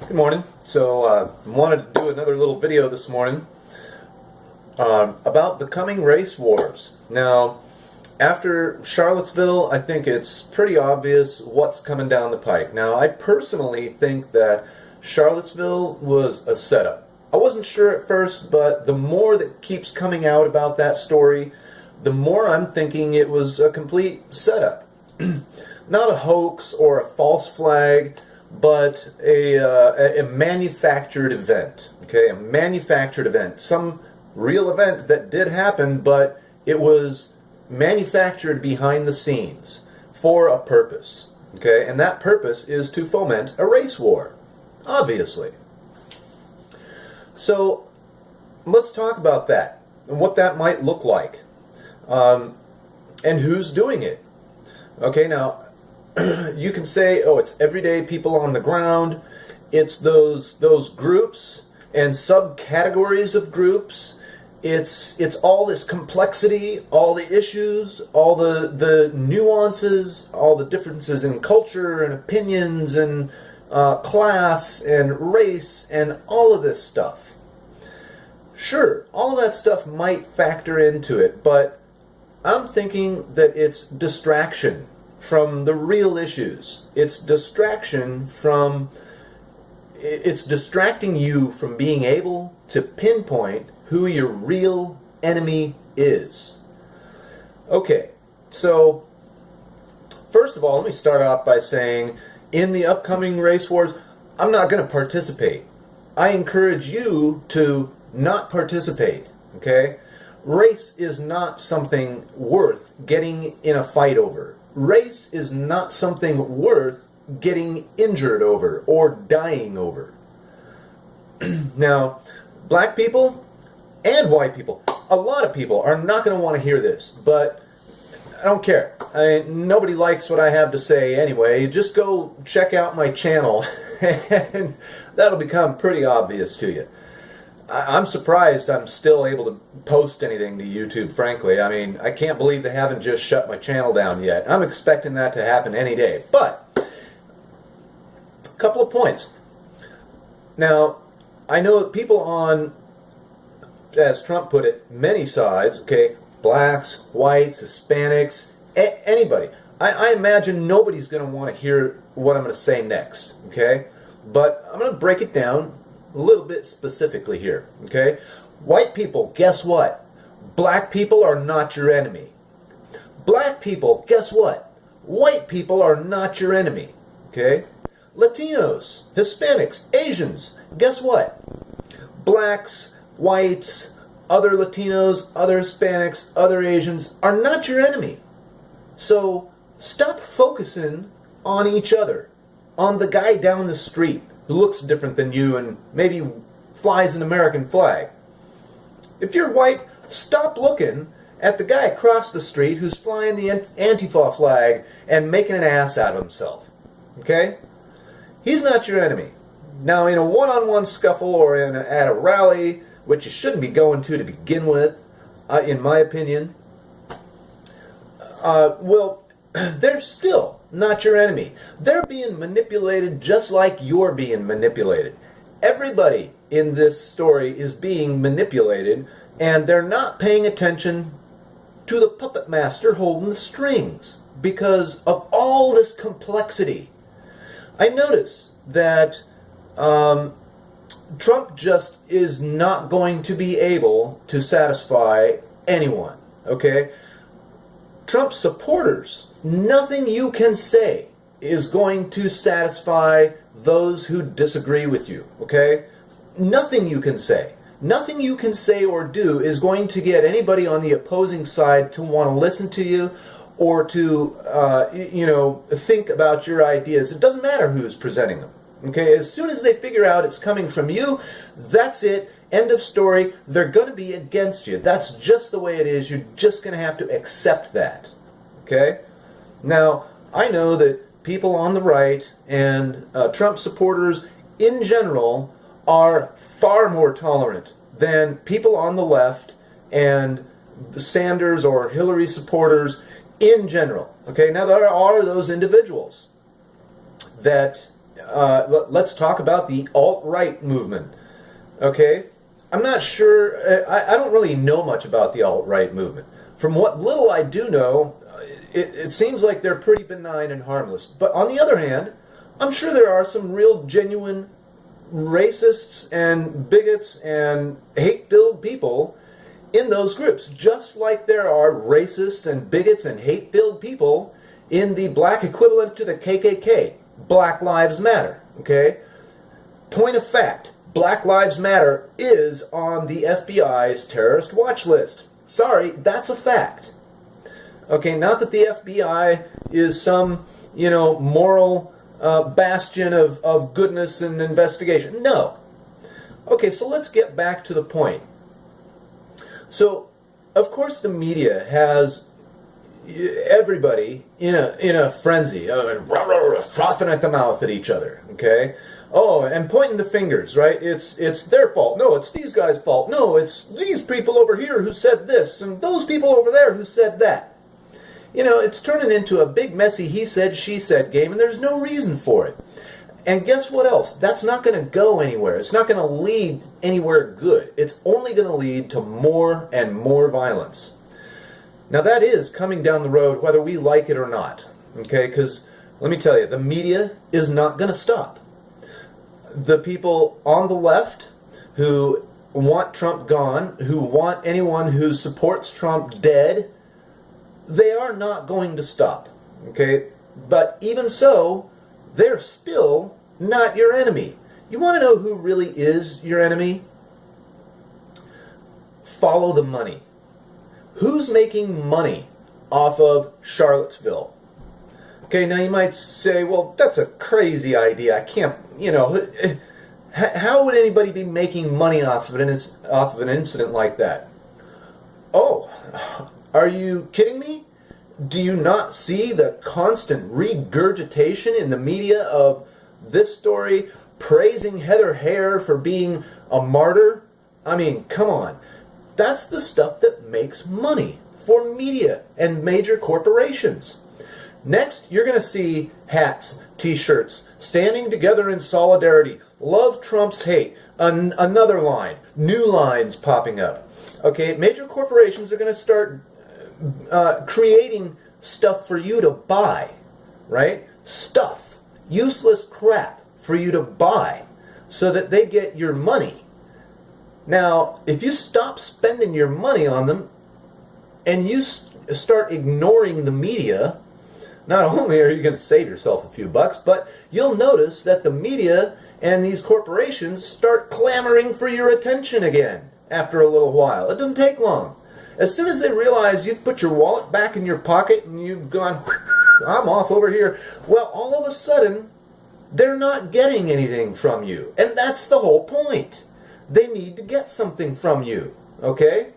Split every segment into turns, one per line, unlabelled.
Good morning. So wanted to do another little video this morning about the coming race wars. Now, after Charlottesville, I think it's pretty obvious what's coming down the pike. Now, I personally think that Charlottesville was a setup. I wasn't sure at first, but the more that keeps coming out about that story, the more I'm thinking it was a complete setup. Not a hoax or a false flag, but a manufactured event. Okay, a manufactured event. Some real event that did happen, but it was manufactured behind the scenes for a purpose. Okay, and that purpose is to foment a race war, obviously. So let's talk about that and what that might look like, and who's doing it. Okay, now you can say, oh, it's everyday people on the ground. It's those groups and subcategories of groups. It's all this complexity, all the issues, all the nuances, all the differences in culture and opinions and class and race and all of this stuff. Sure, all of that stuff might factor into it, but I'm thinking that it's distraction from the real issues. It's distraction from, it's distracting you from being able to pinpoint who your real enemy is. Okay, so first of all, let me start off by saying, in the upcoming race wars, I'm not going to participate. I encourage you to not participate, okay? Race is not something worth getting in a fight over. Race is not something worth getting injured over or dying over. Now, black people and white people, a lot of people are not going to want to hear this, but I don't care. Nobody likes what I have to say anyway. Just go check out my channel and that'll become pretty obvious to you. I'm surprised I'm still able to post anything to YouTube, frankly. I mean, I can't believe they haven't just shut my channel down yet. I'm expecting that to happen any day. But, a couple of points. Now, I know that people on, as Trump put it, many sides, okay, blacks, whites, Hispanics, anybody. I imagine nobody's going to want to hear what I'm going to say next, okay? But I'm going to break it down a little bit specifically here, okay? White people, guess what? Black people are not your enemy. Black people, guess what? White people are not your enemy, okay? Latinos, Hispanics, Asians, guess what? Blacks, whites, other Latinos, other Hispanics, other Asians are not your enemy. So stop focusing on each other, on the guy down the street who looks different than you and maybe flies an American flag. If you're white, stop looking at the guy across the street who's flying the Antifa flag and making an ass out of himself. Okay? He's not your enemy. Now, in a one-on-one scuffle or at a rally, which you shouldn't be going to begin with, in my opinion, well, they're still not your enemy. They're being manipulated just like you're being manipulated. Everybody in this story is being manipulated, and they're not paying attention to the puppet master holding the strings because of all this complexity. I notice that Trump just is not going to be able to satisfy anyone, okay? Trump supporters, nothing you can say is going to satisfy those who disagree with you, okay? Nothing you can say. Nothing you can say or do is going to get anybody on the opposing side to want to listen to you or to, think about your ideas. It doesn't matter who's presenting them, okay? As soon as they figure out it's coming from you, that's it. End of story. They're going to be against you. That's just the way it is. You're just going to have to accept that. Okay? Now, I know that people on the right and Trump supporters in general are far more tolerant than people on the left and Sanders or Hillary supporters in general. Okay? Now, there are those individuals that let's talk about the alt-right movement. Okay? I'm not sure, I don't really know much about the alt-right movement. From what little I do know, it seems like they're pretty benign and harmless. But on the other hand, I'm sure there are some real genuine racists and bigots and hate-filled people in those groups, just like there are racists and bigots and hate-filled people in the black equivalent to the KKK, Black Lives Matter, okay? Point of fact, Black Lives Matter is on the FBI's terrorist watch list. Sorry, that's a fact. Okay, not that the FBI is some, moral bastion of goodness and investigation. No. Okay, so let's get back to the point. So, of course, the media has everybody in a frenzy, frothing at the mouth at each other. Okay, oh, and pointing the fingers. Right? It's their fault. No, it's these guys' fault. No, it's these people over here who said this, and those people over there who said that. It's turning into a big messy he said, she said game, and there's no reason for it. And guess what else? That's not going to go anywhere. It's not going to lead anywhere good. It's only going to lead to more and more violence. Now that is coming down the road whether we like it or not. Okay, because let me tell you, the media is not going to stop. The people on the left who want Trump gone, who want anyone who supports Trump dead, they are not going to stop. Okay, but even so, they're still not your enemy. You want to know who really is your enemy? Follow the money. Who's making money off of Charlottesville? Okay, now you might say, well, that's a crazy idea. I can't, how would anybody be making money off of an incident like that? Oh, are you kidding me? Do you not see the constant regurgitation in the media of this story praising Heather Heyer for being a martyr? I mean, come on. That's the stuff that makes money for media and major corporations. Next, you're going to see hats, t-shirts, standing together in solidarity, love Trump's hate, another line, new lines popping up. Okay, major corporations are going to start creating stuff for you to buy, right? Stuff, useless crap for you to buy so that they get your money. Now, if you stop spending your money on them and you start ignoring the media, not only are you going to save yourself a few bucks, but you'll notice that the media and these corporations start clamoring for your attention again after a little while. It doesn't take long. As soon as they realize you've put your wallet back in your pocket and you've gone, I'm off over here, well, all of a sudden, they're not getting anything from you. And that's the whole point. They need to get something from you, okay?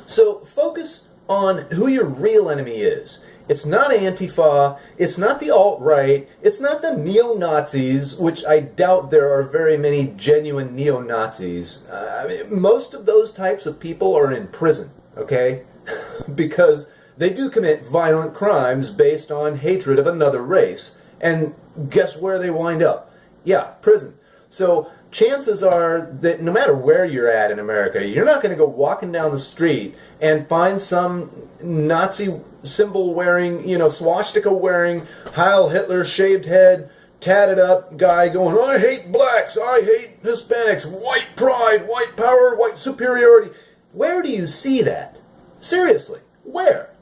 So focus on who your real enemy is. It's not Antifa, it's not the alt-right, it's not the neo-Nazis, which I doubt there are very many genuine neo-Nazis. Most of those types of people are in prison, okay? Because they do commit violent crimes based on hatred of another race. And guess where they wind up? Yeah, prison. So chances are that no matter where you're at in America, you're not going to go walking down the street and find some Nazi symbol wearing, swastika wearing, Heil Hitler shaved head, tatted up guy going, I hate blacks, I hate Hispanics, white pride, white power, white superiority. Where do you see that? Seriously, where?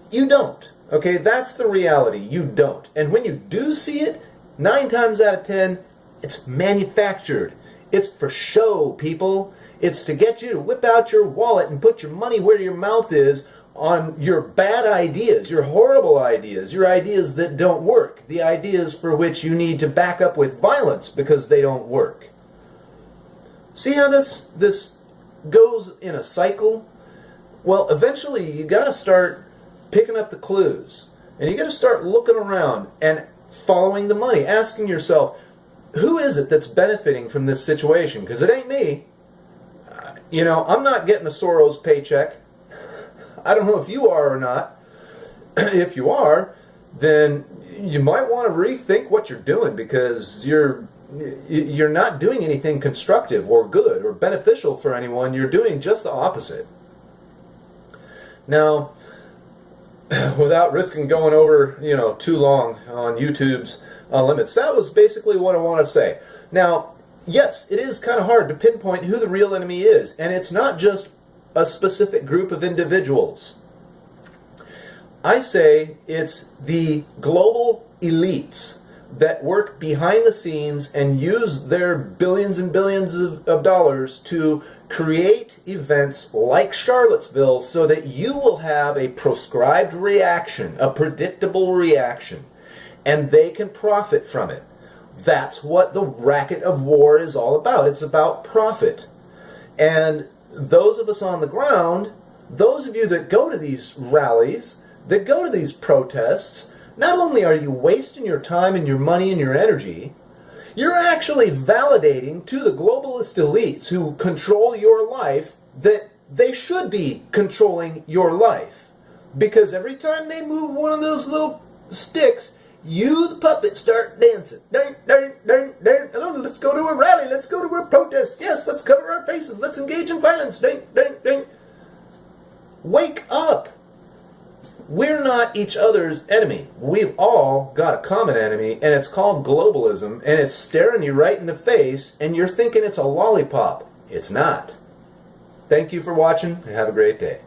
You don't. Okay, that's the reality. You don't. And when you do see it, 9 times out of 10, it's manufactured. It's for show, people. It's to get you to whip out your wallet and put your money where your mouth is on your bad ideas, your horrible ideas, your ideas that don't work, the ideas for which you need to back up with violence because they don't work. See how this goes in a cycle? Well, eventually you got to start picking up the clues. And you got to start looking around and following the money, asking yourself, who is it that's benefiting from this situation? Because it ain't me. I'm not getting a Soros paycheck. I don't know if you are or not. If you are, then you might want to rethink what you're doing, because you're not doing anything constructive or good or beneficial for anyone. You're doing just the opposite. Now, without risking going over, too long on YouTube's limits, that was basically what I want to say. Now, yes, it is kind of hard to pinpoint who the real enemy is, and it's not just a specific group of individuals. I say it's the global elites that work behind the scenes and use their billions and billions of dollars to create events like Charlottesville so that you will have a prescribed reaction, a predictable reaction, and they can profit from it. That's what the racket of war is all about. It's about profit. And those of us on the ground, those of you that go to these rallies, that go to these protests, not only are you wasting your time and your money and your energy, you're actually validating to the globalist elites who control your life that they should be controlling your life. Because every time they move one of those little sticks, you, the puppet, start dancing. Dun, dun, dun, dun. Oh, let's go to a rally. Let's go to a protest. Yes, let's cover our faces. Let's engage in violence. Dun, dun, dun. Wake up. We're not each other's enemy. We've all got a common enemy, and it's called globalism, and it's staring you right in the face, and you're thinking it's a lollipop. It's not. Thank you for watching, and have a great day.